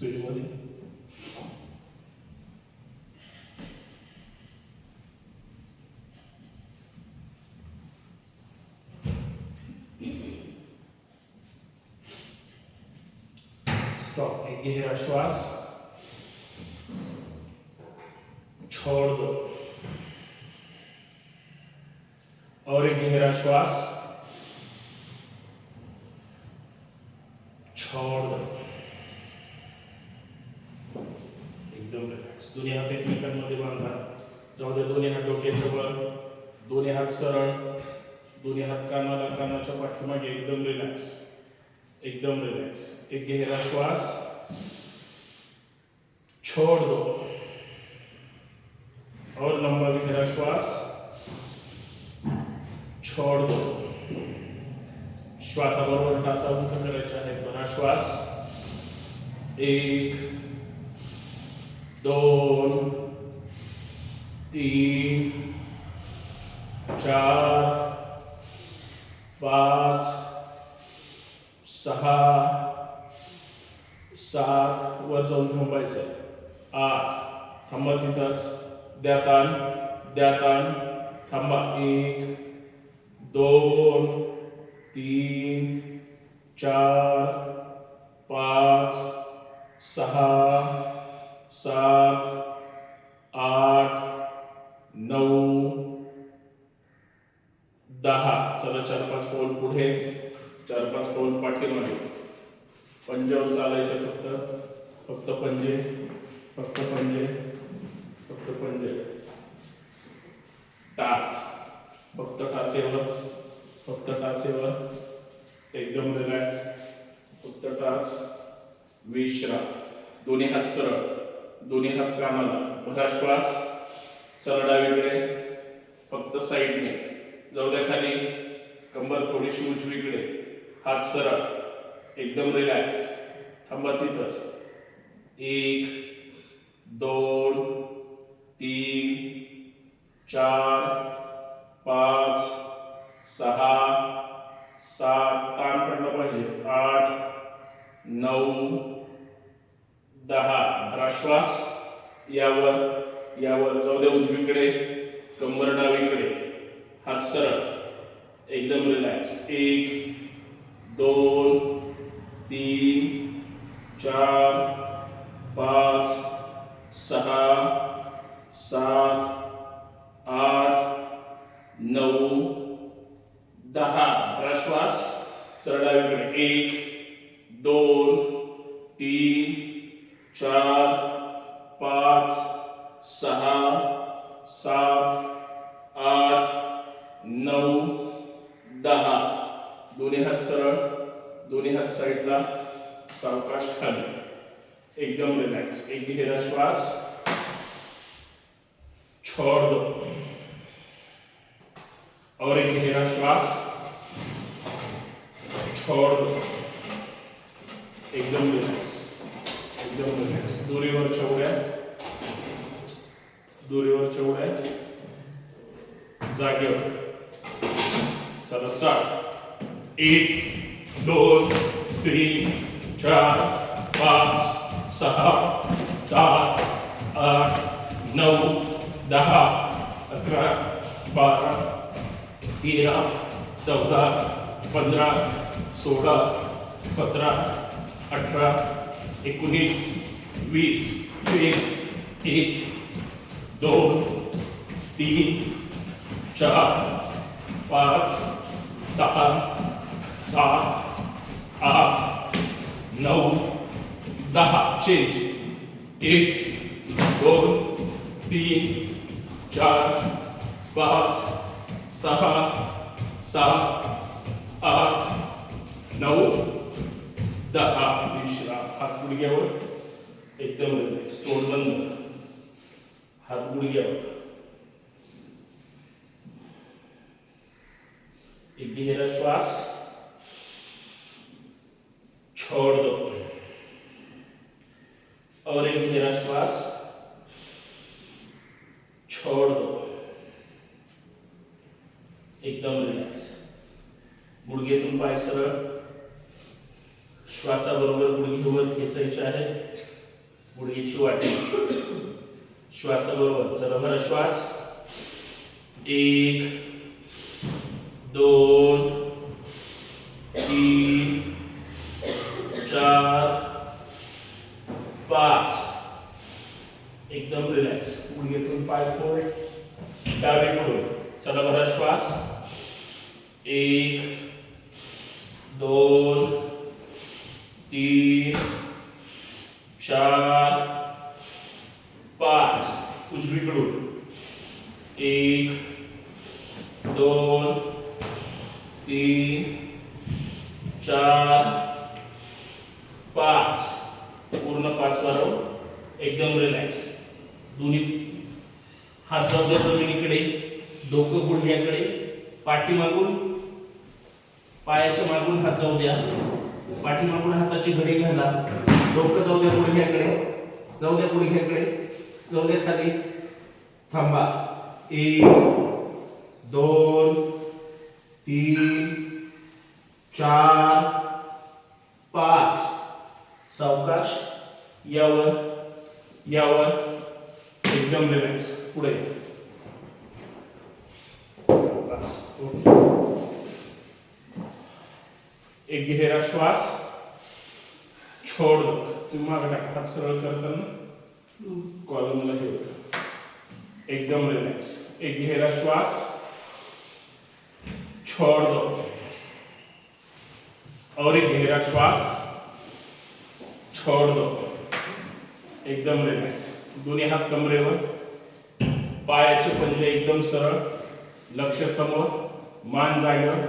Speed मध्ये stop. एक गहरा श्वास, छोड़ दो और एक गहरा श्वास, छोड़ दो. एकदम रिलॅक्स. दोन्ही हात एकमेकांमध्ये बांधा. जाऊ दे. दोन्ही हात डोक्याच्या वर, दोन्ही हात सरळ, दोन्ही हात कानाला, कानाच्या पाठीमागे. एकदम रिलॅक्स, एकदम रिलॅक्स. एक गहरा श्वास, छोड़ दो और लंबा गहरा श्वास, छोड़ दो. श्वासाबरोबर टाचा उंच करायचा आहे. बरा श्वास. 1 2 3 4 5 6 7 वर जाऊन थांबायचं. 8 थांबा तिथंच. द्या ताण, द्या ताण. थांबा. 1 2 3 4 5 6 7 8 9 10. चला 4-5 पाऊल पुढे, 4-5 पाऊल पाठीमागे. पंजावर चालायचं. फक्त पंजे, फक्त पंजे, फक्त पंजे. टाच, फक्त टाचेवर, फक्त टाचेवर. एकदम रिलॅक्स. फक्त टाच. विश्राम. दोन्ही हात सरळ, दोन्ही हात कानाला. भरा श्वास. चला डावीकडे, फक्त साईडने. जाऊ द्या खाली. कंबर थोडीशी उजवीकडे. हात सरळ. एकदम रिलॅक्स. थांबा तिथंच. 1 2 3 4 5 6 7. ताण पडला पाहिजे. 8 9 10. भरा श्वास. यावर जाऊ द्या उजवीकडे. कंबर डावीकडे. हात सरळ. एकदम रिलॅक्स. 1 2 3 4 5 6 7 8 9 10. भरा श्वास. चला डावीकडे. 1 2 3 4 5 6 7 8 9 10. दोन्ही हात सरळ, दोन्ही हात साईडला. सावकाश खाली. एकदम रिलॅक्स. एक गहरा श्वास, छोड़ दो और एक गहरा श्वास, छोड़ दो. एकदम रिलॅक्स, एकदम रिलॅक्स. दोरीवरच्या उड्या, दोरीवरच्या उड्या जागेवर. चला स्टार्ट. 1 2 3 4 5 6 7 8 9 10 11 12 13 14 15 16 17 18 19 20 21 2 3 4 5 6 7 8 9 10. चेंज. 1 2 3 4 5 6 7 8 9 10. विश्राम. हात गुडघ्यावर. एकदम रिलॅक्स. तोंड बंद. हात गुडघ्यावर. एक गहरा श्वास, छोड़ दो और एक गहरा श्वास, छोड़ दो. एकदम रिलॅक्स. गुडघ्यातून पाय सरळ. श्वासाबरोबर गुडघे वर खेचायचे आहे. गुडघ्याची वाटी श्वासाबरोबर चला बरं श्वास 1 2 3 4 5 एकदम रिलॅक्स गुडघ्यातून पाय फोल्ड डावीकडून चला बरं श्वास 1 2 3 4 5 उजवीकडून 1 2 3 4 5 पूर्ण 5 वारं एकदम रिलॅक्स दोन्ही हात जाऊ द्या जमिनीकडे डोकं गुडघ्याकडे पाठीमागून पायाच्या मागून हात जाऊ द्या पाठीमागून हाताची घडी घाला डोकं जाऊ द्या गुडघ्याकडे जाऊ द्या गुडघ्याकडे जाऊ द्या खाली थांबा 1 2 3 4 5 सावकाश यावर एकदम रिलॅक्स पुढे एक गहरा श्वास छोड़ दो तुम्ही मागे टाका हात सरळ करताना कॉलमला घेऊ एकदम रिलॅक्स एक गहरा श्वास छोड़ दो और एक गहरा श्वास छोड़ दो एकदम रिलॅक्स दोन्ही हात कमरेवर पायाचे पंजे एकदम सरळ लक्ष समोर मान जागेवर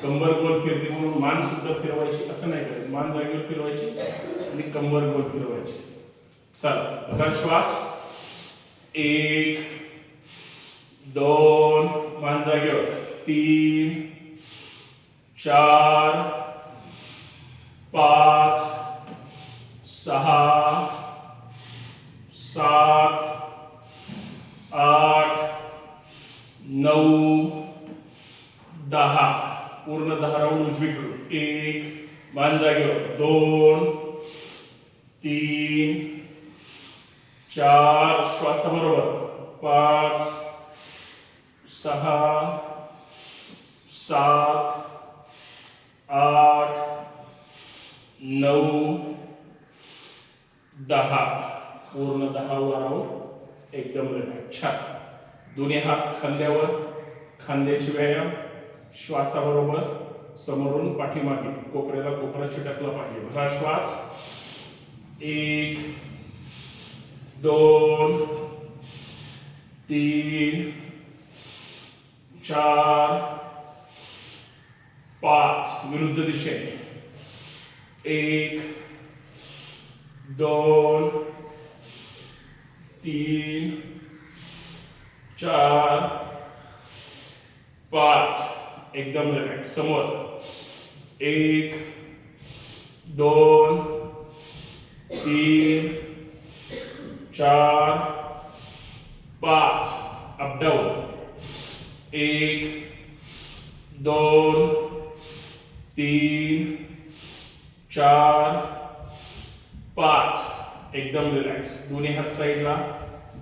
कंबर गोल फिरते म्हणून मान सुद्धा फिरवायची असं नाही करायचं मान जागेवर फिरवायची आणि कंबर गोल फिरवायची चला भरा श्वास 1 2 मान जागेवर 3 4 5 6 7 8 9 10 पूर्ण 10 राऊंड उजवीकडून 1 मान जागेवर 2 3 4 श्वासाबरोबर 5 6 7 8 9 10 पूर्ण 10 राऊंड एकदम रिलॅक्स छान दोन्ही हात खांद्यावर खांद्याची व्यायाम श्वासाबरोबर समोरून पाठीमागे कोपऱ्याला कोपरा चिटकला पाहिजे भरा श्वास 1 2 3 4 5 विरुद्ध दिशेने 1 2 3 4 5 एकदम रिलॅक्स समोर 1 2 3 4 5 अप डाऊन 1 2 3 4 5 एकदम रिलॅक्स दोन्ही हात साईडला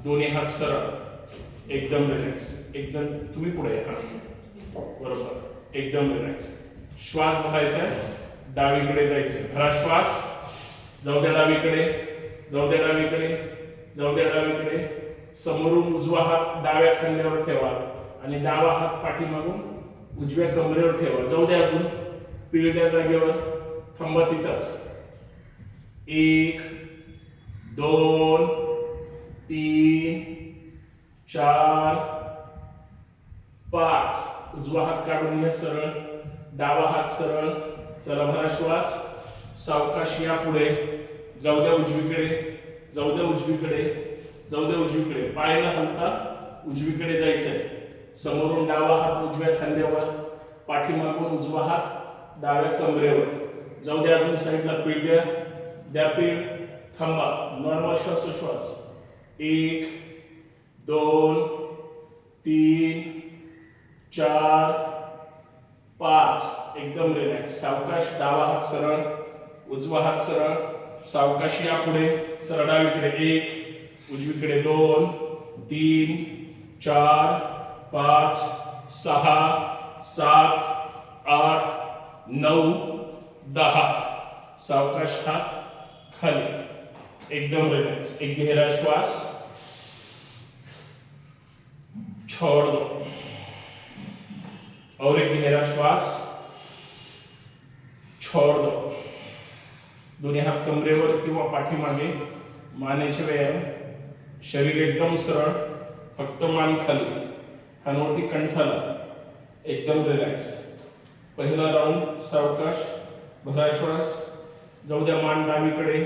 दोन्ही हात सरळ एकदम रिलॅक्स एक जण तुम्ही पुढे या बरोबर एकदम रिलॅक्स श्वास भरायचा आहे डावीकडे जायचं भरा श्वास जाऊ द्या डावीकडे जाऊ द्या डावीकडे जाऊ द्या डावीकडे समोरून उजवा हात डाव्या खांद्यावर ठेवा आणि डावा हात पाठीमागून उजव्या कमरेवर ठेवा जाऊ द्या अजून पिळत्या जागेवर थांबा तिथंच 1 2 3 4 5 उजवा हात काढून घ्या सरळ डावा हात सरळ चला भरा श्वास सावकाश या पुढे जाऊ द्या उजवीकडे जाऊ द्या उजवीकडे जाऊ द्या उजवीकडे पाय न हलता उजवीकडे जायचंय समोरून डावा हात उजव्या खांद्यावर पाठीमागून उजवा हात डाव्या कमरेवर जाऊ द्या अजून साईडला पीळ द्या पीळ थांबा नॉर्मल श्वासोश्वास 1 2 3 4 5 एकदम रिलॅक्स सावकाश डावा हात सरळ उजवा हात सरळ सावकाश या पुढे. चला डावीकडे 1, उजवीकडे 2, 3, 4, 5, 6, 7, 8, 9, 10. सावकाश हात खाली, एकदम रिलॅक्स. एक गहरा श्वास, छोड़ दो. और एक गहरा श्वास, छोड़ दो. दोन्ही हात कमरेवर किंवा पाठीमागे. मानेचे व्यायाम. शरीर एकदम सरळ, फक्त मान खाली, हनुवटी कंठाला, एकदम रिलॅक्स. पहिला राऊंड सावकाश, भरा श्वास. जाऊ द्या मान डावीकडे.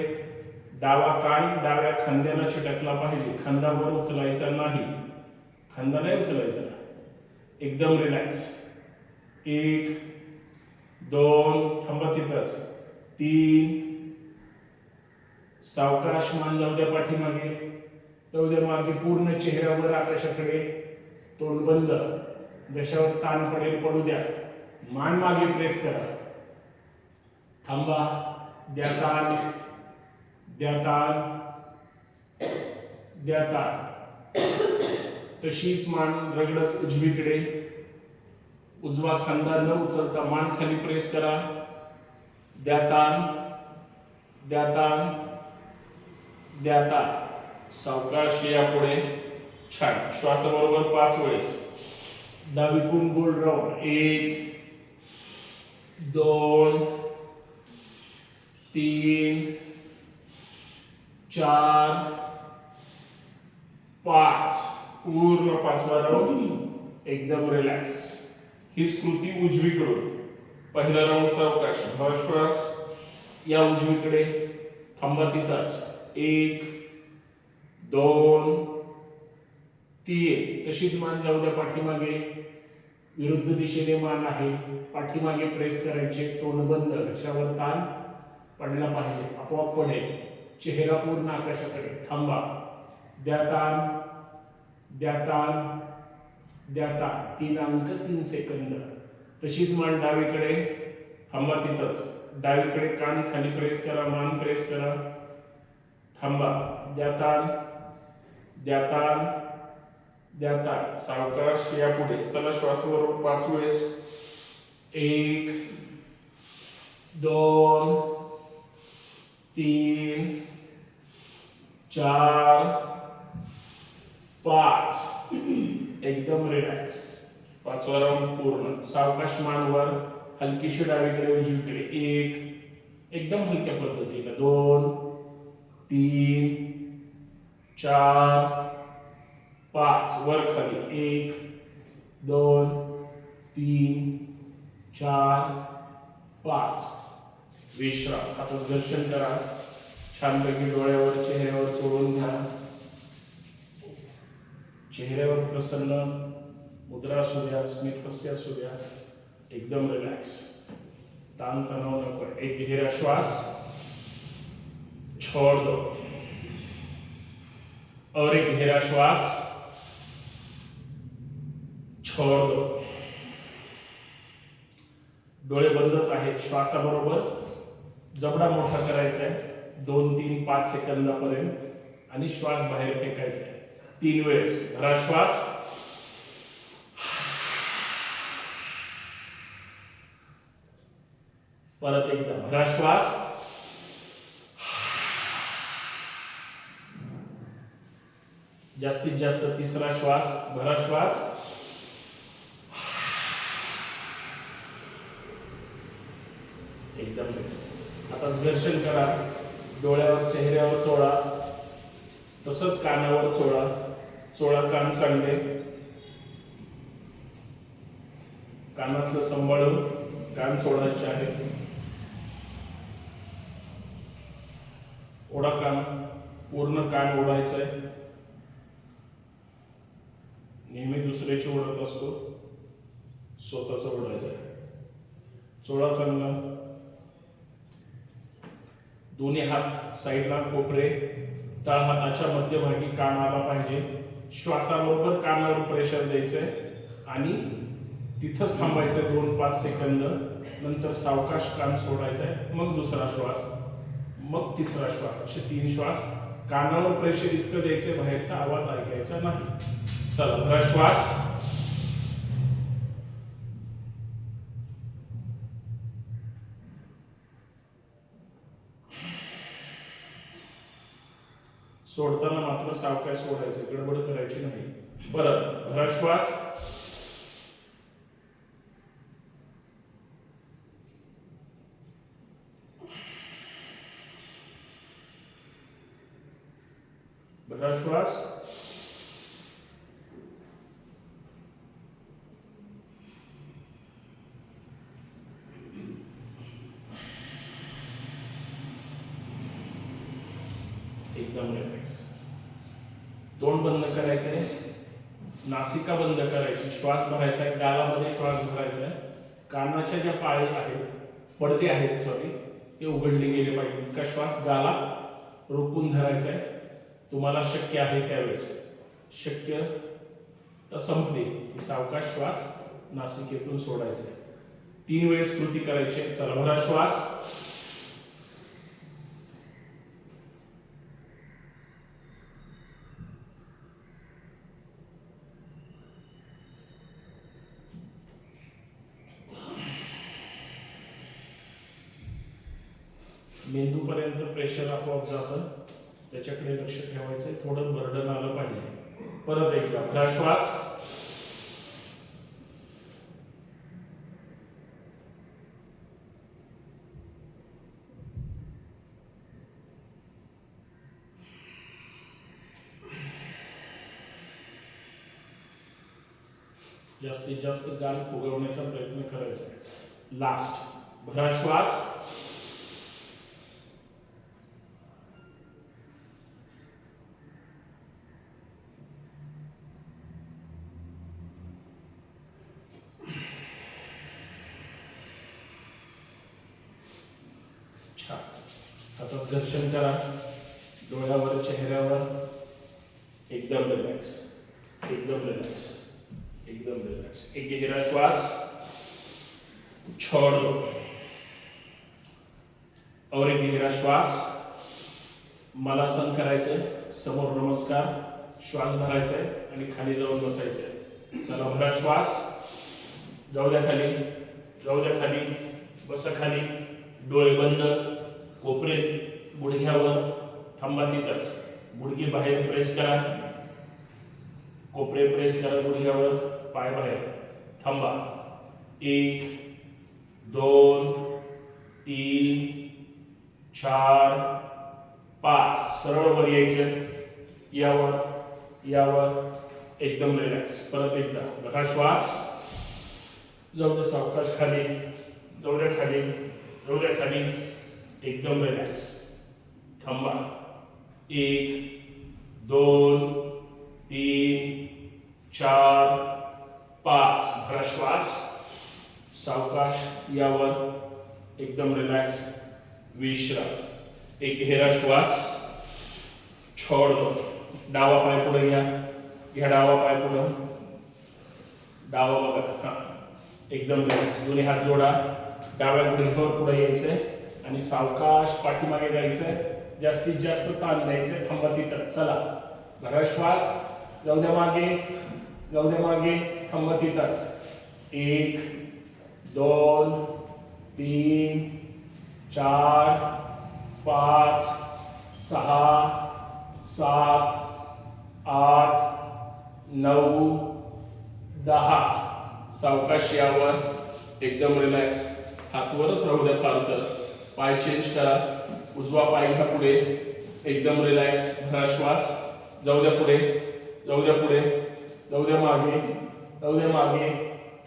डावा कान डाव्या खांद्याला चिटकला पाहिजे, खांदा वर उचलायचा नाही, खांदा नाही उचलायचा. एकदम रिलॅक्स. 1, 2, थांबा तिथंच. 3, सावकाश मान जाऊ द्या पाठीमागे. जाऊ द्या मागे, पूर्ण चेहऱ्यावर आकाशाकडे, तोंड बंद. घशावर ताण पडेल पडू द्या. मान मागे प्रेस करा. थांबा. द्या ताण, द्या ताण, द्या ताण. तशीच मान रगडत उजवीकडे. उजवा खांदा न उचलता मान खाली प्रेस करा. द्या ताण, द्या ताण, द्या ताण. सावकाश या पुढे. छान. श्वासाबरोबर 5 वेळेस. डावीकडून गोल राऊंड. 1, 2, 3, 4, 5. पूर्ण 5वा राऊंड. एकदम रिलॅक्स. हीच कृती उजवीकडून. पहिला राऊंड सावकाश, श्वास या उजवीकडे. थांबा तिथंच. 1, 2, 3. तशीच मान जाऊ द्या पाठीमागे. विरुद्ध दिशेने मान आहे. पाठीमागे प्रेस करायचे, तोंड बंद. घशावर ताण पडला पाहिजे, आपोआप पडेल. चेहरा पूर्ण आकाशाकडे. थांबा. द्या ताण, द्या ताण, द्या ताण. 3 अंक 3 सेकंद. तशीच मान डावीकडे. थांबा तिथंच. डावीकडे कान खाली प्रेस करा, मान प्रेस करा. थांबा. द्या ताण, द्या ताण, द्या ताण. सावकाश या पुढे. चला श्वासाबरोबर 5 वेळेस. 1, 2, 3, 4, 5. एकदम रिलॅक्स. 5वा राऊंड पूर्ण. सावकाश मानवर, हलकीशी डावीकडे उजवीकडे. 1, एकदम हलक्या पद्धतीने. 2, 3, 4, 5. वर खाली. 1, 2, 3, 4, 5. विश्राम. आता दर्शन करा. छानपैकी डोळ्यावर चेहऱ्यावर चोळून घ्या. चेहऱ्यावर प्रसन्न मुद्रा असू द्या, स्मित हास्य असू द्या. एकदम रिलॅक्स. ताण तणाव नको. एक गहरा श्वास, छोड़ दो. और एक गहरा श्वास, छोड़ दो. डोळे बंदच आहेत. श्वासाबरोबर जबडा मोठा करायचा आहे 2-3 5 सेकंदापर्यंत आणि श्वास बाहेर फेकायचा आहे 3 वेळेस. भरा श्वास, परत एकदा भरा श्वास, जास्तीत जास्त 3रा श्वास. भरा श्वास, एकदम. आता घर्षण करा. डोळ्यावर चेहऱ्यावर चोळा, तसंच कानावर चोळा. चोळा कान चांगले. कानातलं सांभाळून कान सोडायचे आहे. ओढा कान, पूर्ण कान ओढायचं आहे. नेहमी दुसऱ्याची ओढत असतो, स्वतःच ओढायचं आहे. चोळा चांगला. दोन्ही हात साईडला कोपरे. तळ हाताच्या मध्यभागी कान आला पाहिजे. श्वासाबरोबर कानावर प्रेशर द्यायचंय आणि तिथंच थांबायचं 2-5 सेकंद. नंतर सावकाश कान सोडायचंय. मग दुसरा श्वास. मग तिसरा श्वास, असे 3 श्वास. कानावर प्रेशर इतकं द्यायचं, बाहेरचा आवाज ऐकायचा नाही. चला, भरा श्वास. सोडताना मात्र सावकाश सोडायचं, गडबड करायची नाही. परत भरा श्वास. भरा श्वास. एकदम रिलॅक्स. तोंड बंद करायचंय, नासिका बंद करायची, श्वास भरायचा आहे, गालामध्ये श्वास भरायचा आहे. कानाच्या ज्या पाळी आहेत, पडदे आहेत सॉरी, ते उघडले गेले पाहिजे. इतका श्वास गालात रोखून धरायचा आहे. तुम्हाला शक्य आहे त्यावेळेस, शक्य तर संपले की सावकाश श्वास नासिकेतून सोडायचा आहे. 3 वेळेस कृती करायची आहे. चला, भरा श्वास. मेंदूपर्यंत प्रेशर आपोआप जातं, त्याच्याकडे लक्ष ठेवायचंय. थोडं बर्डन आलं पाहिजे. परत एकदा भरा श्वास. जास्तीत जास्त गाल फुगवण्याचा प्रयत्न करायचा आहे. लास्ट, भरा श्वास. छान. आता दर्शन करा. डोळ्यावर, चेहऱ्यावर. एकदम रिलॅक्स, एकदम रिलॅक्स, एकदम रिलॅक्स. एक गहरा श्वास, छोड़ दो. और एक गहरा श्वास. मलासन करायचंय. समोर नमस्कार. श्वास भरायचाय आणि खाली जाऊन बसायचंय. चला, भरा श्वास. जाऊ द्या खाली, जाऊ द्या खाली. बसा खाली. डोळे बंद. कोपरे गुडघ्यावर. थांबा तिथंच. गुडघे बाहेर प्रेस करा. कोपरे प्रेस करा गुडघ्यावर. पाय बाहेर. थांबा. 1 2 3 4 5. सरळ वर यायचं. यावर, यावर. एकदम रिलॅक्स. परत एकदा भरा श्वास. जाऊ द्या सावकाश खाली. जाऊ द्या खाली, जाऊ द्या खाली. एकदम रिलॅक्स. थांबा. 1 2 3 4 5. भरा श्वास. सावकाश यावर. एकदम रिलॅक्स. विश्राम. एक गहरा श्वास. छोड़ दो. डावा पाय पुढे घ्या. घ्या डावा पाय पुढे. डावा बघा. हा, एकदम रिलॅक्स. दोन्ही हात जोडा. डाव्या गुडघ्यावर पुढे यायचंय आणि सावकाश पाठीमागे जायचंय. जास्तीत जास्त ताण द्यायचंय. थांबा तिथं. चला, भरा श्वास. जाऊ द्या मागे, जाऊ द्या मागे. थांबा तिथंच. 1 2 3 4 5 6 7 8 9 10. सावकाश यावर. एकदम रिलॅक्स. हात वरच राहू द्या पालतं. पाय चेंज करा. उजवा पाय घ्या पुढे. एकदम रिलॅक्स. भरा श्वास. जाऊ द्या पुढे, जाऊ द्या पुढे, जाऊ द्या मागे, जाऊ द्या मागे.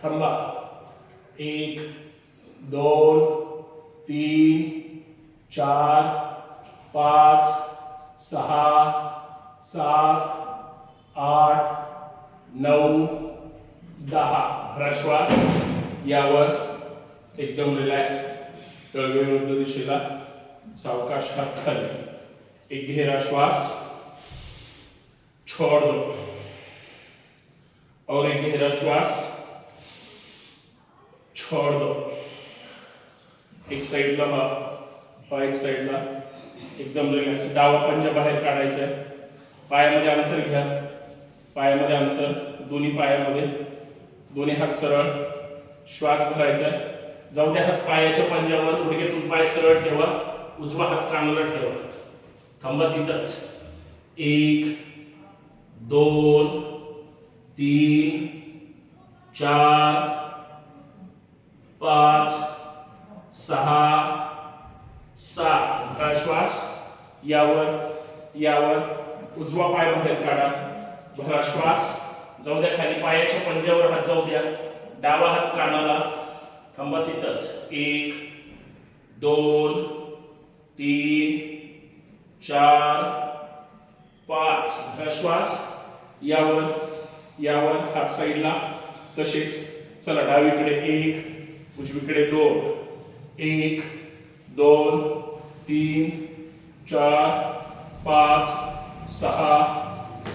थांबा. 1 2 3 4 5 6 7 8 9 10. भरा श्वास. यावर. एकदम रिलॅक्स. तळवे विरुद्ध दिशेला. सावकाश हात खाली. एक गहरा श्वास. छोड़ दो. और एक गहरा श्वास. छोड़ दो. एक साइडला हा एक साइडला. एकदम रिलॅक्स. डावा पंजा बाहेर काढायचा आहे. पायामध्ये अंतर घ्या. पायामध्ये अंतर, दोन्ही पायामध्ये. दोन्ही हात सरळ. श्वास भरायचा. जाऊ द्या हात पायाच्या पंजावर. गुडघ्यातून पाय सरळ ठेवा. उजवा हात कानाला ठेवा. थांबा तिथंच. 1 2 3 4 5 6 7. भरा श्वास. यावर उजवा पाय बाहेर काढा. भरा श्वास. जाऊ द्या खाली. पायाच्या पंजावर हात जाऊ द्या. डावा हात कानाला. थांबा तिथंच. 1 2 3 4 5. भरा श्वास. यावर हात साईडला. तसेच चला डावीकडे 1, उजवीकडे 2. 1 2 3 4 5 6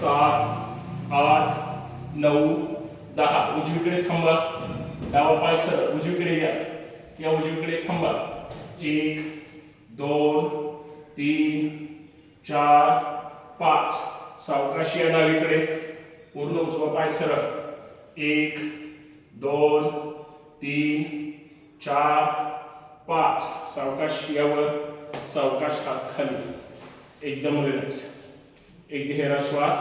7 8 9 10. उजवीकडे थांबा. डावा पाय सरळ. उजवीकडे या उजवीकडे थांबा. 1 2 3 4 5. सावकाश या डावीकडे. पूर्ण उजवा पाय सरळ. 1 2 3 4 5. सावकाश यावर. सावकाश हात खाली. एकदम रिलॅक्स. एक गहरा श्वास.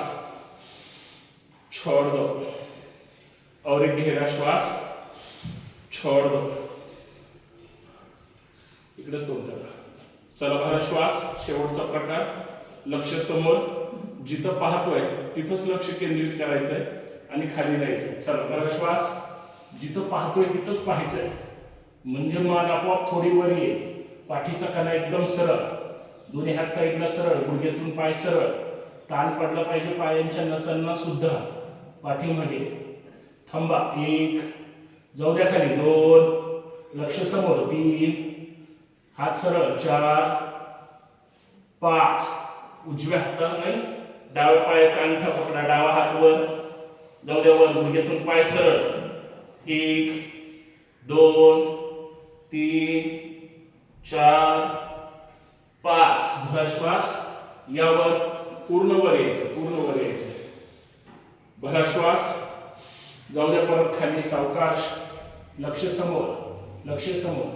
छोड़ दो. और एक गहरा श्वास. छोड़ दो. इकडेच होतं. चला भरा श्वास. शेवटचा प्रकार. लक्ष समोर. जिथं पाहतोय तिथंच लक्ष केंद्रित करायचंय आणि खाली जायचंय. चला भरा श्वास. जिथं पाहतोय तिथंच पाहायचंय. म्हणजे मान आपोआप थोडी वर येईल. पाठीचा कणा एकदम सरळ. दोन्ही हात साईडला सरळ. गुडघ्यातून पाय सरळ. ताण पडला पाहिजे पायांच्या नसांना सुद्धा. पाठीमागे. थांबा. 1. जाऊ द्या खाली. 2. लक्ष समोर. 3. हात सरळ. 4 5. उजव्या हाताने डाव्या पायाचा अंगठा पकडा. डावा हात वर. जाऊ द्या वर. गुडघ्यातून पाय सरळ. 1 2 3 4 5. भरा श्वास. यावर. पूर्ण वर यायचं. भरा श्वास. जाऊ द्या परत खाली. सावकाश. लक्ष समोर.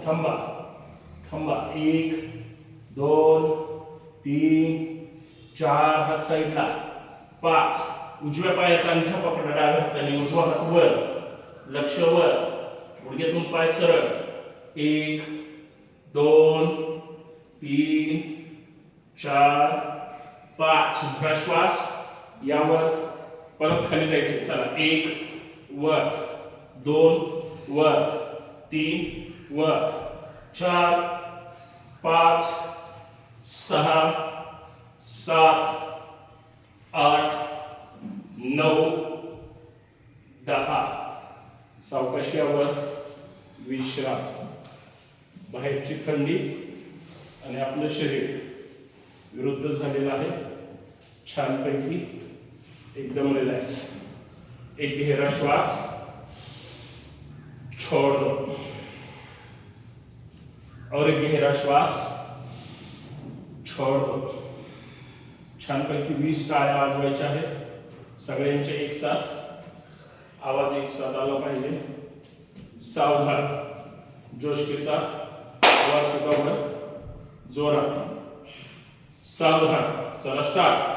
थांबा. 1 2 3 4. हात साईडला. 5. उजव्या पायाचा अंगठा पकडा. डाव्या हाताने. उजवा हात वर. लक्ष वर. गुडघ्यातून पाय सरळ. 1 2 3 4 5. भरा श्वास. यावर. परत खाली जायचे. चला. 1 वर. 2 वर. 3 वर. 4 5 6 7 8 9 10. सावकाशावर. विश्राम. बाहेरची थंडी आणि आपलं शरीर विरुद्ध झालेलं आहे. छानपैकी एकदम रिलॅक्स. एक गहरा श्वास. छोड़ दो. और एक गहरा श्वास. छोड़ दो. छानपैकी 20 टाळ्या वाजवायच्या आहेत. सगळ्यांचे एक साथ. आवाज एक साथ आला पाहिजे. सावधान. जोश के साथ आवाज सुधार. जोरात. सावधान. चला स्टार्ट.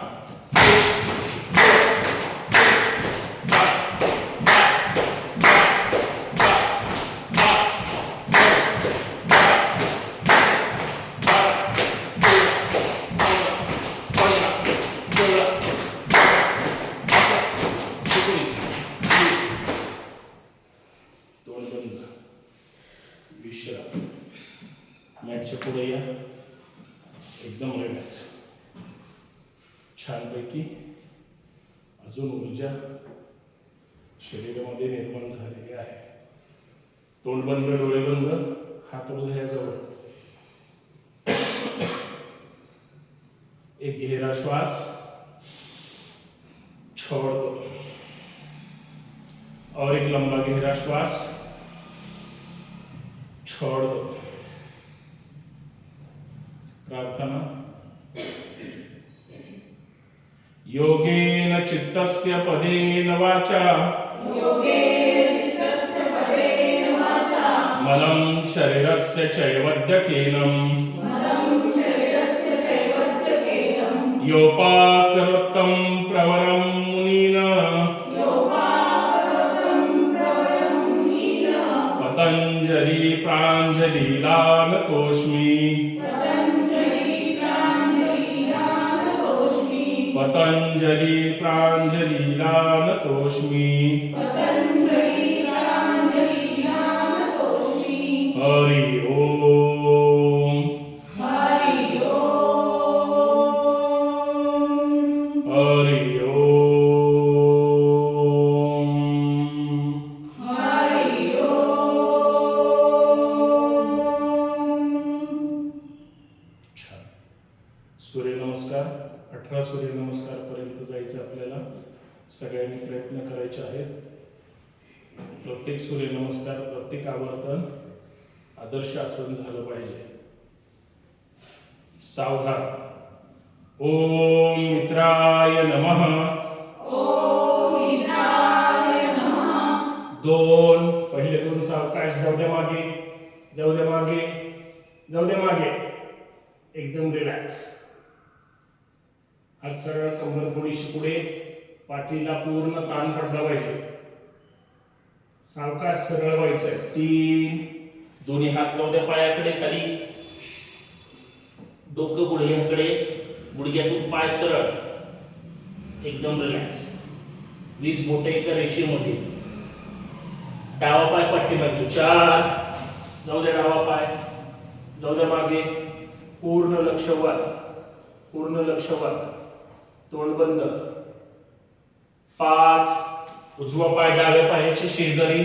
विश्राम. मॅटच्या पुढे या. एकदम रिलॅक्स. छानपैकी अजून ऊर्जा शरीरामध्ये निर्माण झालेली आहे. तोंड बंद. डोळे बंद. हात हृदयाजवळ. एक गहरा श्वास. छोड़ दो. और एक लंबा गहरा श्वास. छोड़ दो. प्रार्थना. योगेन चित्तस्य पदेन वाचा मलं शरीरस्य चैवद्यकेनं योपाकरोत्तं प्रवरं मुनीना पतंजलि प्राञ्जलिलानतोऽस्मि पतंजलि प्राञ्जलिलानतोऽस्मि हरि ओम हरि सूर्यनमस्कार 18 सूर्यनमस्कार पर्यंत जायचं आपल्याला सगळ्यांनी प्रयत्न करायचे आहेत. प्रत्येक सूर्यनमस्कार प्रत्येक आवर्तन आदर्श आसन झालं पाहिजे. सावधान. ओम मित्राय नमः. दोन पहिले दोन सावकाश जाऊ दे मागे, जाऊ दे मागे, जाऊ दे मागे. एकदम रिलॅक्स. हात सरळ, कंबर थोडीशी पुढे, पाठीला पूर्ण ताण पडला पाहिजे. सावकाश सरळ व्हायचंय. तीन. दोन्ही हात जाऊ द्या पायाकडे खाली, डोकं गुडघ्याकडे, गुडघ्यातून पाय सरळ, एकदम रिलॅक्स. 20 बोटे एका रेषेमध्ये. डावा पाय पाठीमागे. 4. जाऊ द्या डावा पाय, जाऊ द्या मागे. पूर्ण लक्ष वर, पूर्ण लक्ष वर, तोंड बंद. 5. उजवा पाय डाव्या पायाच्या शेजारी,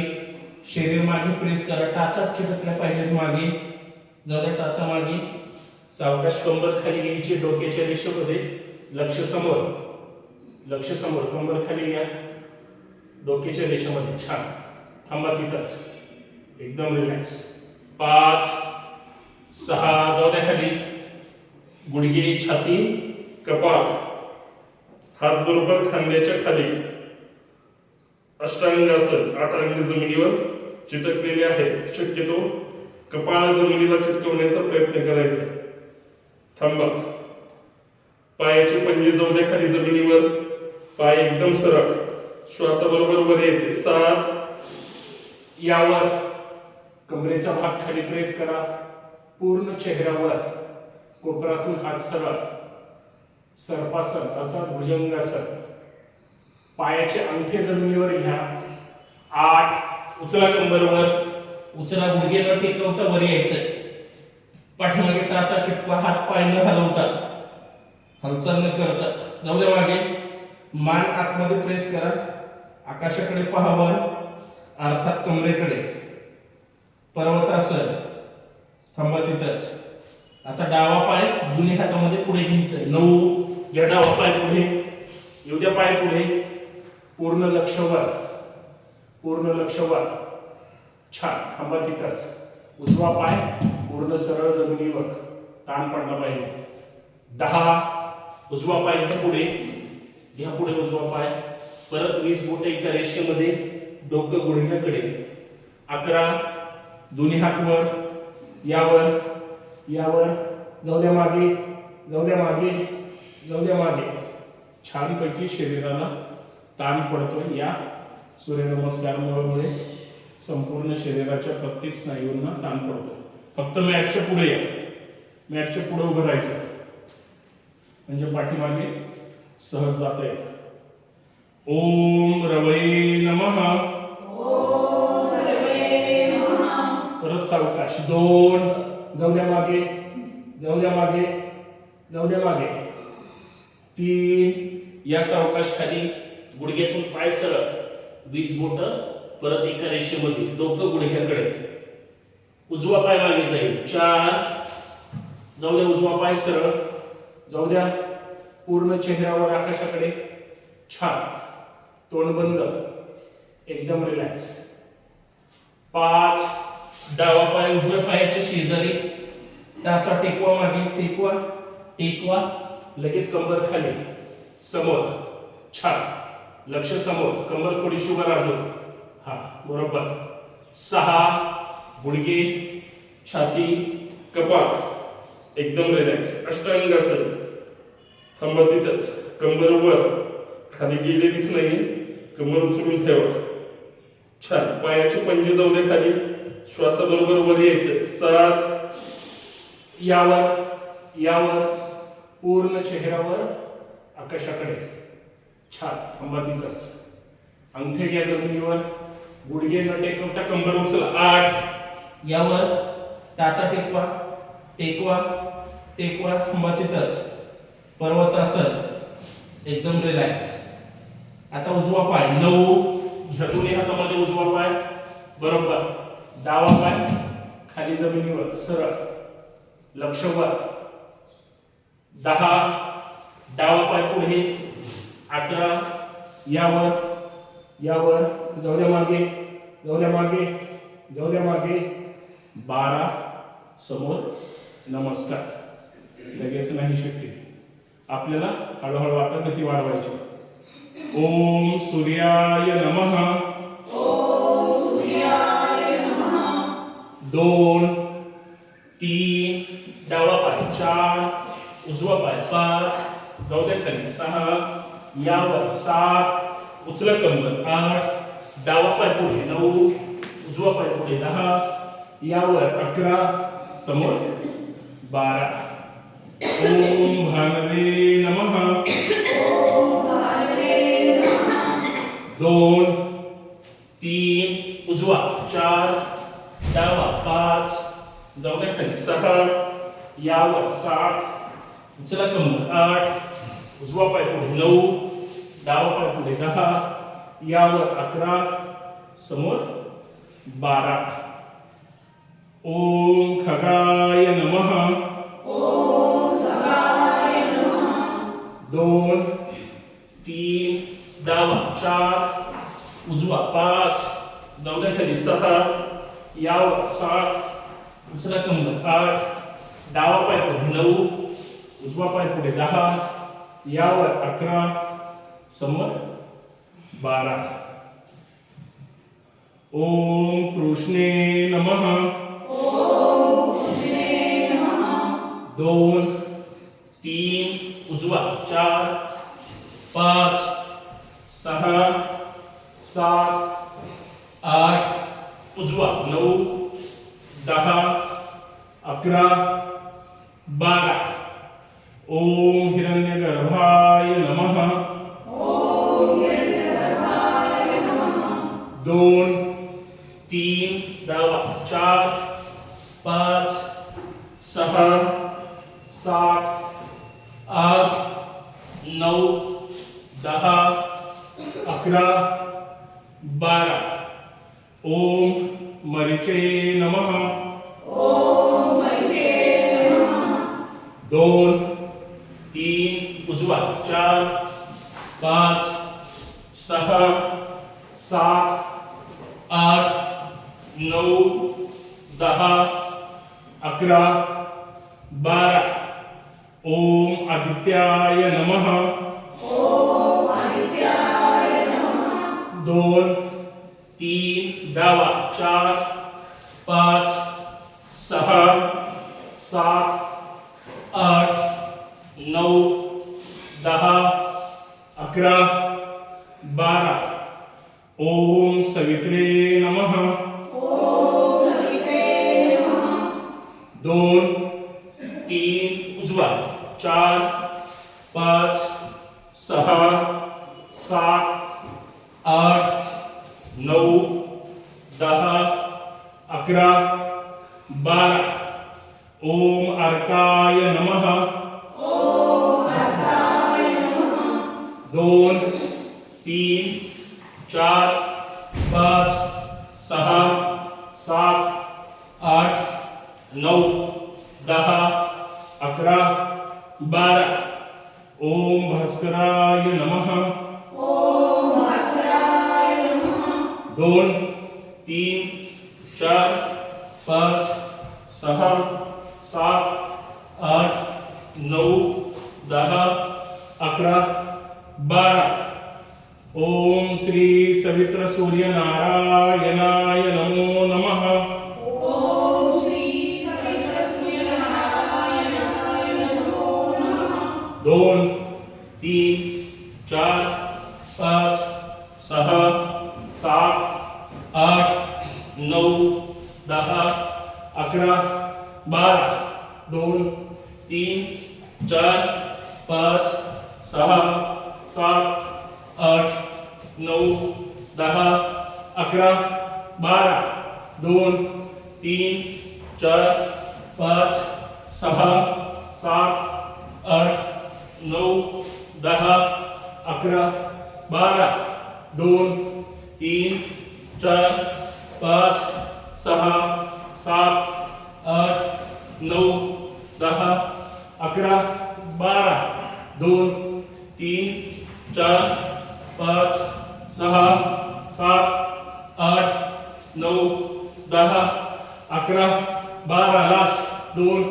शरीर मागे प्रेस करा. टाचा चिटकल्या पाहिजेत मागे. जाऊ द्या टाचा मागे. सावकाश कंबर खाली घ्यायची डोक्याच्या रेषेमध्ये. लक्ष समोर, लक्ष समोर. कंबर खाली घ्या डोक्याच्या रेषेमध्ये. छान. थांबा तिथंच, एकदम रिलॅक्स. 5. 6. जाऊ द्या खाली. गुडघे, छाती, कपाळ, हात बरोबर खांद्याच्या खाली. अष्टांग आसन. 8 अंग जमिनीवर चिटकलेले आहेत. शक्यतो कपाळ जमिनीला चिटकवण्याचा प्रयत्न करायचा. थांबा. पायाचे पंजे जाऊ द्या खाली जमिनीवर. पाय एकदम सरळ. श्वासाबरोबर वर यायचे. 7. यावर कमरेचा भाग खाली प्रेस करा. पूर्ण चेहऱ्यावर, कोपरातून हात सरळ. सर्पासन अर्थात भुजंगासन. पायाचे अंगठे जमिनीवर घ्या. 8. उचला कंबरवर. उचला. गुडघे न टेकवता वर यायचंय. पाठीमागे टाचा चिटकवा. हात पाय न हलवता, हालचाल न करता. जाऊ द्या मागे. मान आतमध्ये प्रेस करा. आकाशाकडे पाहावं, अर्थात कमरेकडे. पर्वतासन. थांबा तिथंच. आता डावा पाय दोन्ही हातामध्ये पुढे घ्यायचंय. 9. घ्या डावा पाय पुढे, येऊ द्या पाय पुढे. पूर्ण लक्ष वर, पूर्ण लक्ष वर. छान. थांबा तिथंच. उजवा पाय पूर्ण सरळ जमिनीवर, ताण पडला पाहिजे. 10. उजवा पाय घ्या पुढे, घ्या पुढे उजवा पाय. परत 20 बोटे एका रेषेमध्ये. डोकं गुडघ्याकडे. 11. दोन्ही हात वर, यावर, यावर. जाऊ द्या मागे, जाऊ द्या मागे, जाऊ द्या मागे. छानपैकी शरीराला ताण पडतोय. या सूर्यनमस्कारामुळे संपूर्ण शरीराच्या प्रत्येक स्नायूंना ताण पडतो. फक्त मॅटच्या पुढे या, मॅटच्या पुढे उभं राहायचं, म्हणजे पाठीमागे सहज जाता येतं. ओम रवये नमः. परत सावकाश. 2. जाऊ द्या मागे, जाऊ द्या मागे, जाऊ द्या मागे. 3. या सावकाश खाली. गुडघ्यातून पाय सरळ. 20 बोट परत एका रेषेमध्ये. डोकं गुडघ्याकडे. उजवा पाय मागे जाईल. 4. जाऊ द्या उजवा पाय सरळ. जाऊ द्या पूर्ण चेहऱ्यावर आकाशाकडे. छान. तोंड बंद, एकदम रिलॅक्स. 5. डावा पाय उजव्या पायाच्या शेजारी. टाचा टेकवा मागे. टेकवा, टेकवा. लगेच कंबर खाली. समोर. छान. लक्ष समोर. कंबर थोडीशी वर अजून. हा बरोबर. 6 गुडघे, छाती, कपाळ एकदम रिलॅक्स. अष्टांगासन. थांबा तिथंच. कंबर वर, खाली गेलेलीच नाही. कंबर उचलून ठेवा. छान. पायाचे पंजे जाऊ दे खाली. श्वासाबरोबर वर यायचं. 7 यावर यावर पूर्ण चेहऱ्यावर आकाशाकडे. छान. थांबा तिथंच. अंगठे घ्या जमिनीवर. गुडघे न टेकवता कंबर उचला. 8 यावर टाचा टेकवा टेकवा टेकवा. थांबा तिथंच. पर्वतासन. एकदम रिलॅक्स. आता उजवा पाय. 9 घ्या दोन्ही हातामध्ये उजवा पाय. बरोबर. डावा पाय खाली जमिनीवर सरळ. लक्ष वर. 10 डावा पाय पुढे. 11 यावर यावर. जाऊ द्या मागे जाऊ द्या मागे जाऊ द्या मागे. 12 समोर. नमस्कार. लगेच नाही शक्य. आपल्याला हळूहळू आता गती वाढवायची. ओम सूर्याय नमः. ओम सूर्याय नमः. 2 3 डावा पाय. 4 उजवा पाय. 5 जाऊ दे खाली. 6 यावर. 7 उचला कंबर. 8 डावा पाय पुढे. 9 उजवा पाय पुढे. 10 यावर. 11 समोर. 12 ओम भानवे नमः. ओम भानवे नमः. 2 3 उजवा. 4 डावा. 5 जाऊ दे खाली. 6 यावर. 7 उचला कंबर. 8 उजवा पाय पुढे. 9 डावा पाय पुढे. 10 यावर. 11 समोर. 12 ओम खगाय नमः. ओम खगाय नमः. 2 3 डावा. 4 उजवा. 5 जाऊ दे खाली. 6 यावर. 7 उचला कंबर. 8 डावा पाय पुढे. 9 उजवा पाय पुढे. 10 यावर. 11 समोर. 12 ओम कृष्णे नमः. ओम कृष्णे नमः. 2 3 उजवा. 4 5 6 7 8 उजवा. 9 10 11 12 ओम हिरण्यगर्भाय नमः. ओम हिरण्यगर्भाय नमः. 2 3 डावा. 4 5 6 7 8 9 10 11 12 ओम मरीचे नमः. ओम मरीचे नमः. 2 3 उजवा. 4 5 6 7 8 9 10 11 12 ओम आदित्याय नमः. ओम आदित्याय नमः. 2 3 डावा. 4 5 6 7 8 9 10 11 12 ओम सवित्रे नमः. ओम सवित्रे नमः. 2 3 उजवा. 4 5 6 7 8 9 10 11 12 ओम अर्काय नमः. ओम अर्काय नमः. 2 3 4 5 6 7 8 9 10 11 12 ओम भास्कराय नमः. ओम भास्कराय नमः. 2 3 4 5 6 7 8 9 10 11 12. ओम श्री सवित्र सूर्य नारायणाय नमो नमः. ओम श्री सवित्र सूर्यनारायणाय नमो नमः. 2, 3, 4, 5, 6, 7, 8, 9, 10, 11, 12. 2, 3, 4, 5, 6, 7, 8, 9, 10, 11, 12. 2, 3, 4, 5, 6, 7, 8, 9, 10, 11, 12. 2, 3, 4, 5, 6, 7, 8, 9, 10, 11, 12. 2, 3, 4, 5, 6, 7, 8, 9, 10, 11, 12. लास्ट. 2,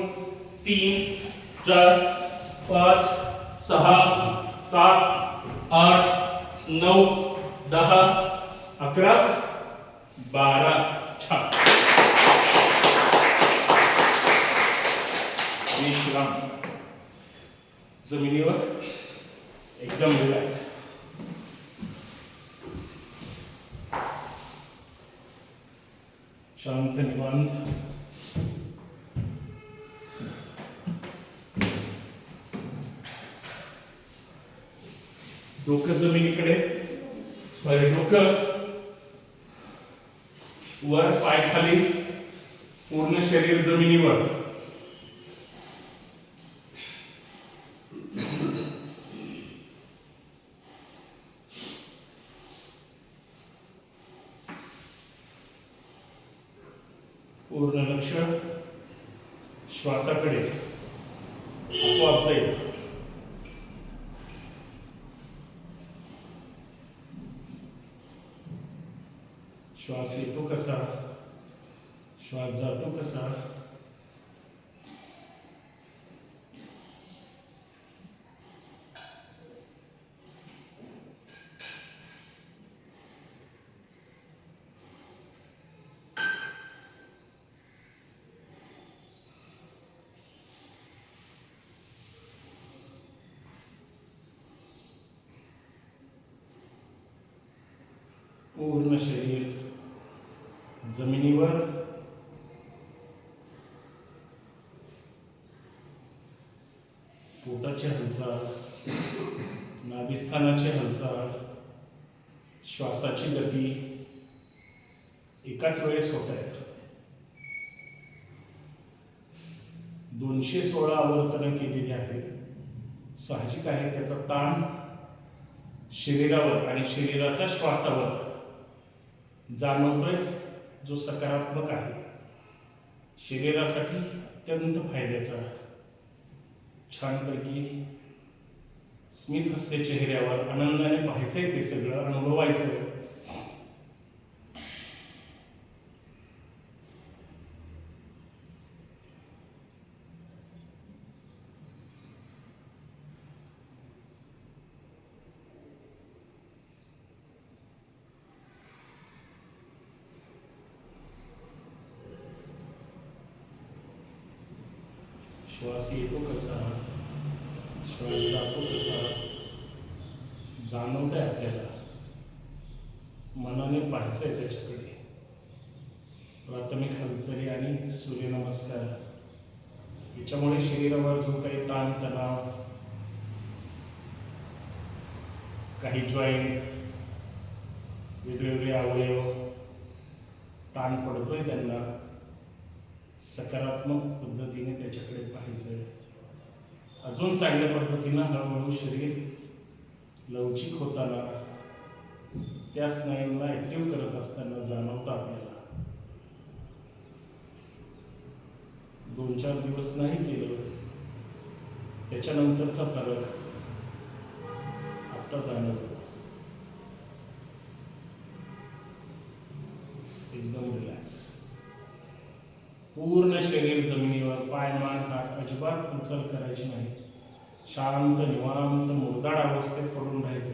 3, 4, 5, 6, 7, 8, 9, 10, 11, 12. छान. विश्राम. जमिनीवर एकदम रिलॅक्स. शांत निवांत. डोकं जमिनीकडे, डोकं वर, पाय खाली, पूर्ण शरीर जमिनीवर. पूर्ण लक्ष श्वासाकडे. आपोआप जाईल. श्वास येतो कसा, श्वास जातो कसा. पूर्ण शरीर जमिनीवर. पोटाची हालचाल, नाभिस्थानाची हालचाल, श्वासाची गती एकाच वेळेस होत आहेत. 216 आवर्तनं केलेली आहेत. साहजिक आहे त्याचा ताण शरीरावर आणि शरीराचा श्वासावर जाणवतोय, जो सकारात्मक आहे. शरीरासाठी अत्यंत फायद्याचा. छानपैकी स्मित हास्य चेहऱ्यावर आनंदाने पाहायचंय, ते सगळं अनुभवायचंय. श्वास येतो कसा, श्वास जातो कसा जाणवत आहे आपल्याला. मनाने पाहायचंय त्याच्याकडे. प्राथमिक हालचाली आणि सूर्यनमस्कार याच्यामुळे शरीरावर जो काही ताण तणाव, काही जॉईंट, वेगवेगळे अवयव ताण पडतोय, त्यांना सकारात्मक पद्धतीने त्याच्याकडे पाहायचंय. अजून चांगल्या पद्धतीनं हळूहळू शरीर लवचिक होताना, त्या स्नायूंना ऍक्टिव्ह करत असताना जाणवतं आपल्याला. 2-4 दिवस नाही केलं, त्याच्यानंतरचा फरक आता जाणवतो. एकदम रिलॅक्स. पूर्ण शरीर जमिनीवर. पाय, मान, हात अजिबात हालचाल करायची नाही. शांत निवांत मुरदाड अवस्थेत पडून राहायचं.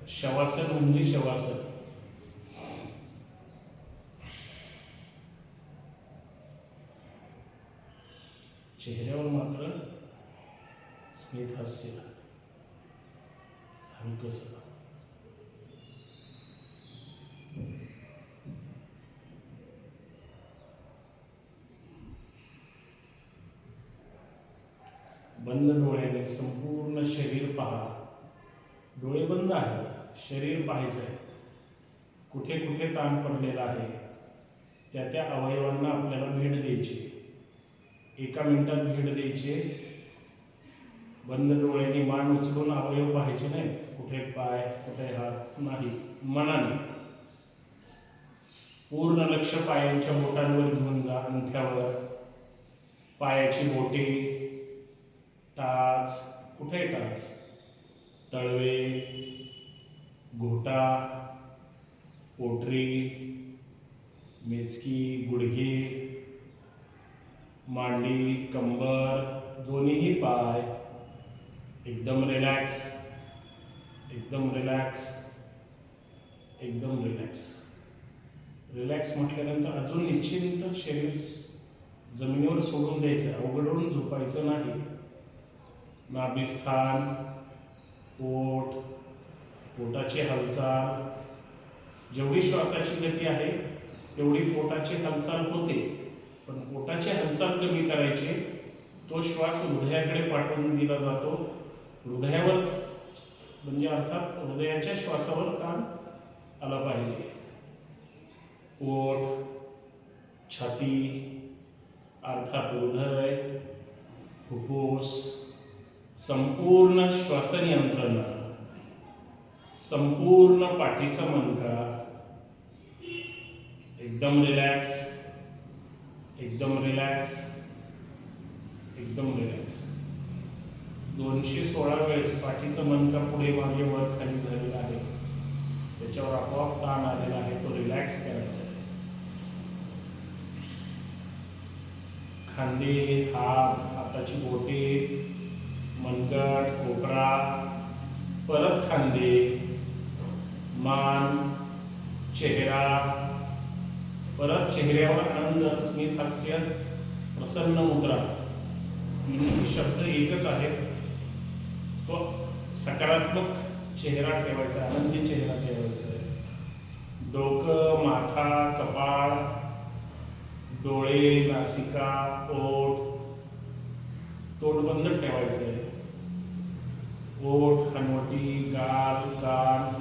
शवासन म्हणजे शवासन. चेहऱ्यावर मात्र स्मित हास्य, हलकस. बंद डोळ्याने संपूर्ण शरीर पहा. डोळे बंद आहेत, शरीर पाहायचं आहे. कुठे कुठे ताण पडलेला आहे त्या त्या अवयवांना आपल्याला भेट द्यायची. एका मिनिटात भेट द्यायची. बंद डोळ्याने मान उचलून अवयव पाहायचे नाही. कुठे पाय, कुठे हात नाही. मनाने पूर्ण लक्ष पायांच्या बोटांवर घेऊन जा. अंगठ्यावर, पायाची बोटे, टाच, कुठे टाच, तळवे, घोटा, पोटरी, मेचकी, गुडघे, मांडी, कंबर, दोन्हीही पाय एकदम रिलॅक्स, एकदम रिलॅक्स, एकदम रिलॅक्स. रिलॅक्स म्हटल्यानंतर अजून निश्चिंत शरीर जमिनीवर सोडून द्यायचं. अवघडून झोपायचं नाही. नाभिस्थान, पोट, पोटाची हालचाल, जेवढी श्वासाची गती आहे तेवढी पोटाची हालचाल होते. पण पोटाची हालचाल कमी करायची. तो श्वास हृदयाकडे पाठवून दिला जातो. हृदयावर म्हणजे अर्थात हृदयाच्या श्वासावर ताण आला पाहिजे. पोट, छाती, अर्थात हृदय, फुफ्फुस, संपूर्ण श्वासन यंत्रणा, संपूर्ण पाठीचा मणका एकदम रिलॅक्स, एकदम रिलॅक्स, एकदम रिलॅक्स. 216 वेळेस पाठीचा मणका पुढे मागे वर खाली झालेला आहे. त्याच्यावर आपोआप ताण आलेला आहे, तो रिलॅक्स करायचा आहे. खांदे, हात, हाताची बोटे, मनगट, कोपरा, परत खांदे, मान, चेहरा, परत चेहऱ्यावर आनंद, स्मित हास्य, प्रसन्न मुद्रा. तिन्ही शब्द एकच आहेत. तो सकारात्मक चेहरा ठेवायचा, आनंदी चेहरा ठेवायचा आहे. डोकं, माथा, कपाळ, डोळे, नासिका, ओठ, तोंड बंद ठेवायचं आहे. ओठ, हनवटी, गाल, कान,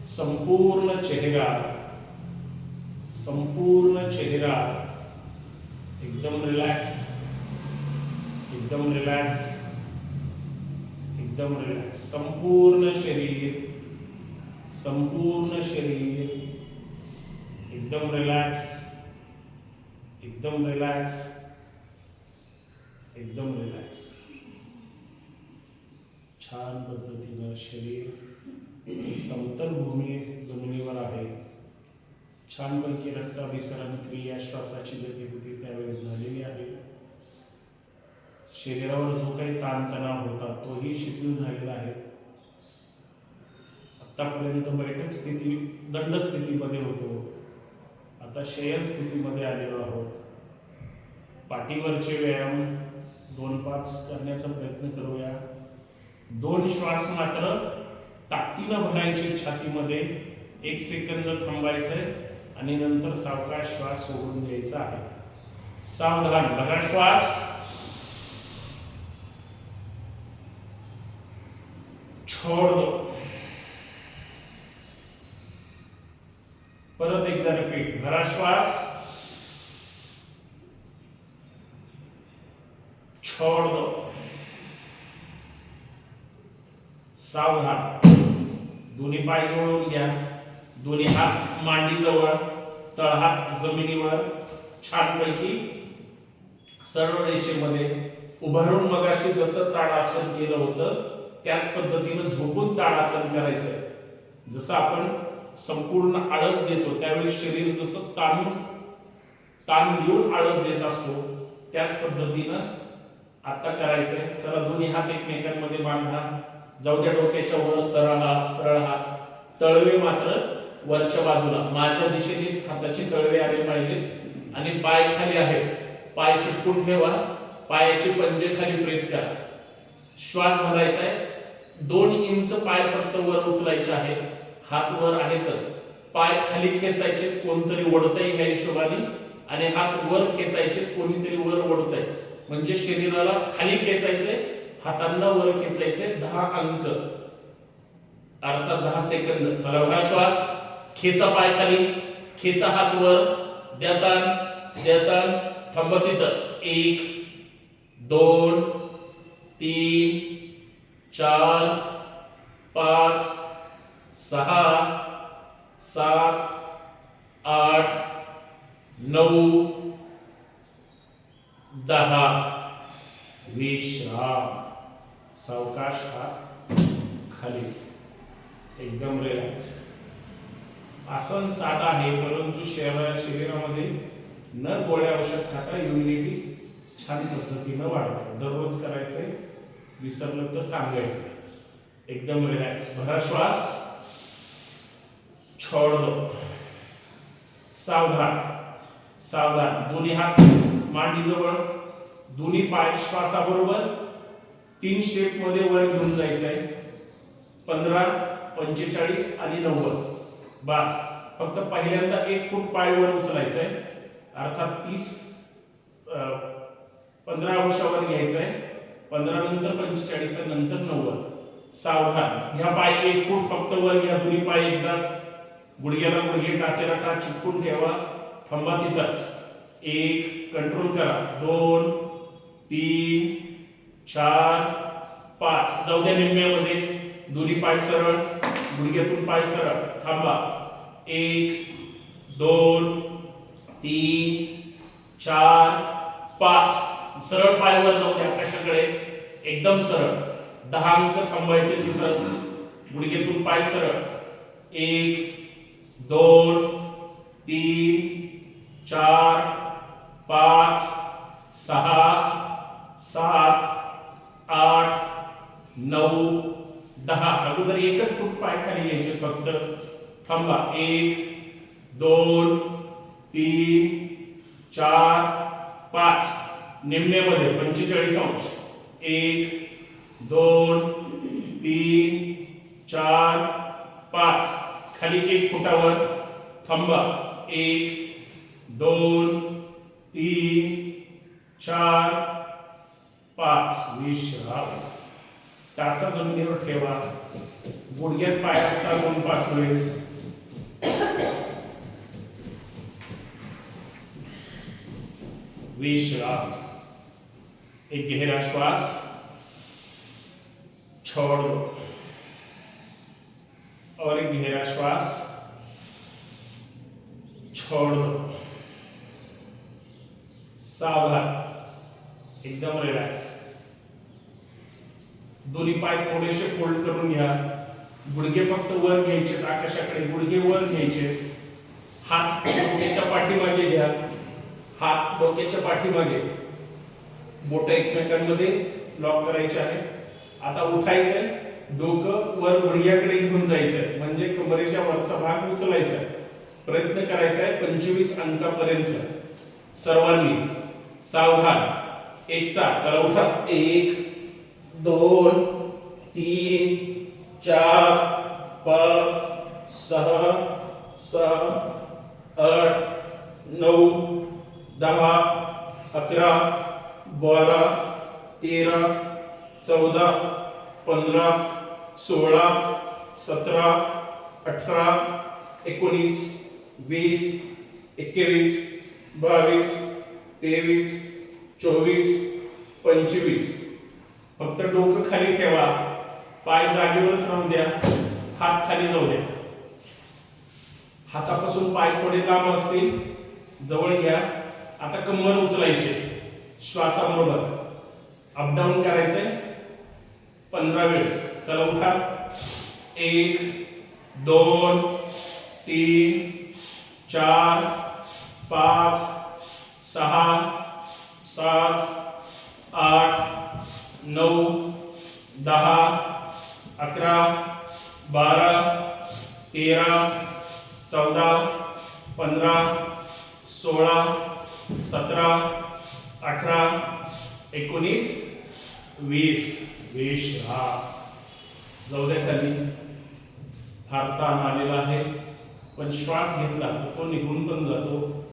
संपूर्ण चेहरा, संपूर्ण चेहरा एकदम रिलॅक्स, एकदम रिलॅक्स, एकदम रिलॅक्स. संपूर्ण शरीर, संपूर्ण शरीर एकदम रिलॅक्स, एकदम रिलॅक्स, एकदम रिलॅक्स. छान पद्धतीनं शरीर समतल भूमी जमिनीवर आहे. छानपैकी रक्ताभिसरण क्रिया, श्वासाची गती होती त्यावेळेस झालेली आहे. शरीरावर जो काही ताणतणाव होता तोही शिथिल झालेला आहे. आतापर्यंत बैठक स्थिती, दंड स्थितीमध्ये होतो, आता शयन स्थितीमध्ये आलेलो आहोत. पाठीवरचे व्यायाम 2-5 करण्याचा प्रयत्न करूया. 2 श्वास मात्र ताकदीनं भरायचे छातीमध्ये. 1 सेकंद थांबायचंय आणि नंतर सावकाश श्वास सोडून द्यायचा आहे. सावधान. भरा श्वास, छोड़ दो. परत एकदा रिपीट. भरा श्वास, छोड़ दो. सावधान. दोन्ही पाय जोडून घ्या. दोन्ही हात मांडीजवळ, तळहात जमिनीवर, छानपैकी सरळ रेषेमध्ये उभारून मगाशी जसं ताडासन केलं होतं त्याच पद्धतीनं झोपून ताडासन करायचंय. जसं आपण संपूर्ण आळस देतो त्यावेळी शरीर जसं ताण देऊन आळस देत असतो त्याच पद्धतीनं आता करायचंय. चला दोन्ही हात एकमेकांमध्ये बांधा. जाऊ द्या डोक्याच्या वर सरळ हात. तळवे मात्र वरच्या बाजूला माझ्या दिशेने हाताचे तळवे आले पाहिजेत आणि पाय खाली आहेत. पाय चिटकून ठेवा. पायाचे पंजे खाली प्रेस करा. श्वास भरायचा आहे. 2 इंच पाय फक्त वर उचलायचे आहेत. हात वर आहेतच. पाय खाली खेचायचे, कोणतरी ओढतंय ह्या हिशोबाने, आणि हात वर खेचायचे, कोणीतरी वर ओढतंय. म्हणजे शरीराला खाली खेचायचे, हातांना वर खेचायचे. 10 अंक अर्थात 10 सेकंद. चला बघा श्वास. खेचा पाय खाली, खेचा हात वर. द्या थांबा तिथंच. 1 2 3 4 5 6 7 8 9 10. विश्राम. सावकाश हात खाली. एकदम रिलॅक्स. आसन साधा आहे, परंतु शरीरामध्ये न गोळ्या औषध खाता इम्युनिटी छान पद्धतीनं वाढते. दररोज करायचंय. विसरलं तर सांगायचं. एकदम रिलॅक्स. भरा श्वास. छोड़ दो. सावधान. दोन्ही हात मांडीजवळ. दोन्ही पाय श्वासाबरोबर 3 स्टेप मध्ये वर घेऊन जायचंय. 15 45 आणि 90. बस. फक्त पहिल्यांदा 1 फूट पाय वर उचलायचंय. अर्थात 15 अंशावर घ्यायचंय. 15 नंतर 45 नंतर 90. सावधान. घ्या पाय 1 फूट फक्त वर घ्या. दोन्ही पाय एकदाच. गुडघ्याला गुडघे, टाचेला टाच चिटकून ठेवा. थांबा तिथंच. 1 कंट्रोल करा. 2 3 4 5. जाऊ द्या निम्म्यामध्ये. दोन्ही पाय सरळ. गुडघ्यातून पाय सरळ. थांबा. 1 2 3 4 5. सरळ पायावर जाऊ द्या आकाशाकडे. एकदम सरळ. 10 अंक थांबायचे तिथंच. गुडघ्यातून पाय सरळ. 1 2 3 4 5 6 7 8 9 10. अगोदर एकच फूट पाय खाली घ्यायचे फक्त. थांबा. 1 2 3 4 5. निम्म्यामध्ये 45 अंश. 1 2 3 4 5. खाली 1 फुटावर. थांबा. 1 2 3 4 5. विश्राम. टाचा जमिनीवर ठेवा. गुडघ्यात पायात टाकून 5 वेळेस. विश्राम. एक गहरा श्वास. छोड़ दो. और एक गहरा श्वास. छोड़ दो. सावधान. एकदम रिलॅक्स. दोन्ही पाय थोडेसे फोल्ड करून घ्या. गुडघे फक्त वर घ्यायचे आकाशाकडे. गुडघे वर घ्यायचे. हात डोक्याच्या पाठीमागे घ्या. हात डोक्याच्या पाठीमागे. बोट एकमेकांमध्ये लॉक करायचे आहे. आता उठायचंय. डोकं वर गुडघ्याकडे घेऊन जायचंय. म्हणजे कमरेच्या वरचा भाग उचलायचा आहे. प्रयत्न करायचा आहे 25 अंकापर्यंत सर्वांनी. सावधान. एक साथ. चला उठा. 1 2 3 4 5 6 7 8 9 10 11 12 13 14 15 16 17 18 19 20 21 22 23 24 25. फक्त डोकं खाली ठेवा. पाय जागेवरच राहून द्या. हात खाली जाऊ द्या. हातापासून पाय थोडे लांब असतील. जवळ घ्या. आता कंबर उचलायची. श्वासाबरोबर अपडाऊन करायचंय 15 वेळेस. चला उठा. 1 2 3 4 5 6 7 8 9 10 11 12 13 14 15 16 17 18 19 20 20 हा जाऊ द्या खाली. फार ताण आलेला आहे पण श्वास घेतला तर तो निघून पण जातो.